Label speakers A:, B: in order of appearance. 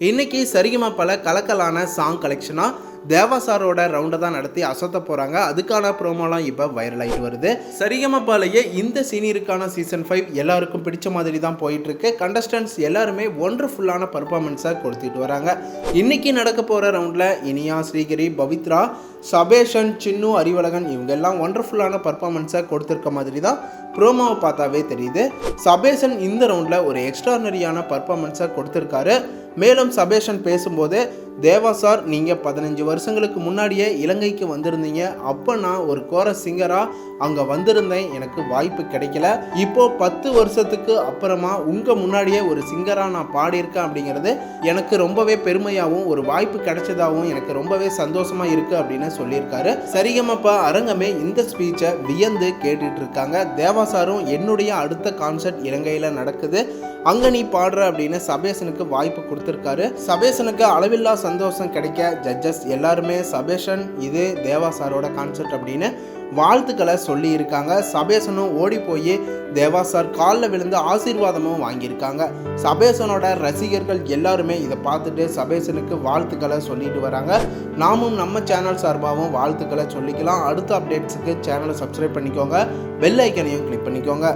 A: இன்னைக்கு சரிகமபல கலக்கலான சாங் கலெக்ஷனா தேவா சாரோட ரவுண்டை தான் நடத்தி அசத்த போகிறாங்க. அதுக்கான ப்ரோமோலாம் இப்போ வைரல் ஆகிட்டு வருது. சரிகமபாலேயே இந்த சீனியருக்கான சீசன் 5 எல்லாருக்கும் பிடிச்ச மாதிரி தான் போயிட்டுருக்கு. கண்டஸ்டன்ட்ஸ் எல்லாருமே ஒண்டர்ஃபுல்லான பர்ஃபார்மன்ஸை கொடுத்துட்டு வராங்க. இன்னைக்கு நடக்க போகிற ரவுண்டில் இனியா, ஸ்ரீகரி, பவித்ரா, சபேஷன், சின்னு, அறிவழகன் இவங்க எல்லாம் ஒண்டர்ஃபுல்லான பர்ஃபார்மன்ஸை கொடுத்துருக்க மாதிரி தான் ப்ரோமோவை பார்த்தாவே தெரியுது. சபேஷன் இந்த ரவுண்டில் ஒரு எக்ஸ்ட்ரானரியான பர்ஃபார்மன்ஸை கொடுத்துருக்காரு. மேலும் சபேஷன் பேசும்போது, தேவா சார் நீங்கள் 15 வருஷங்களுக்கு முன்னாடியே இலங்கைக்கு வந்திருந்தீங்க. அப்போ நான் ஒரு கோரஸ் சிங்கராக அங்கே வந்திருந்தேன், எனக்கு வாய்ப்பு கிடைக்கல. இப்போது 10 வருஷத்துக்கு அப்புறமா உங்கள் முன்னாடியே ஒரு சிங்கராக நான் பாடியிருக்கேன் அப்படிங்கிறது எனக்கு ரொம்பவே பெருமையாகவும் ஒரு வாய்ப்பு கிடைச்சதாகவும் எனக்கு ரொம்பவே சந்தோஷமாக இருக்குது அப்படின்னு சொல்லியிருக்காரு. சரிகமப அரங்கமே இந்த ஸ்பீச்சை வியந்து கேட்டுட்டு இருக்காங்க. தேவா சாரும் என்னுடைய அடுத்த கான்சர்ட் இலங்கையில் நடக்குது, அங்கே நீ பாடுற அப்படின்னு சபேஷனுக்கு வாய்ப்பு கொடுத்துருக்காரு. சபேஷனுக்கு அளவில்லா சந்தோஷம் கிடைக்க ஜட்ஜஸ் எல்லாருமே சபேஷன் இது தேவா சாரோட கான்செப்ட் அப்படின்னு வாழ்த்துக்களை சொல்லி இருக்காங்க. சபேஷனும் ஓடி போய் தேவா சார் காலில் விழுந்து ஆசீர்வாதமும் வாங்கியிருக்காங்க. சபேஷனோட ரசிகர்கள் எல்லாருமே இதை பார்த்துட்டு சபேஷனுக்கு வாழ்த்துக்களை சொல்லிட்டு வராங்க. நாமும் நம்ம சேனல் சார்பாகவும் வாழ்த்துக்களை சொல்லிக்கலாம். அடுத்த அப்டேட்ஸுக்கு சேனலை சப்ஸ்கிரைப் பண்ணிக்கோங்க, பெல் ஐக்கனையும் கிளிக் பண்ணிக்கோங்க.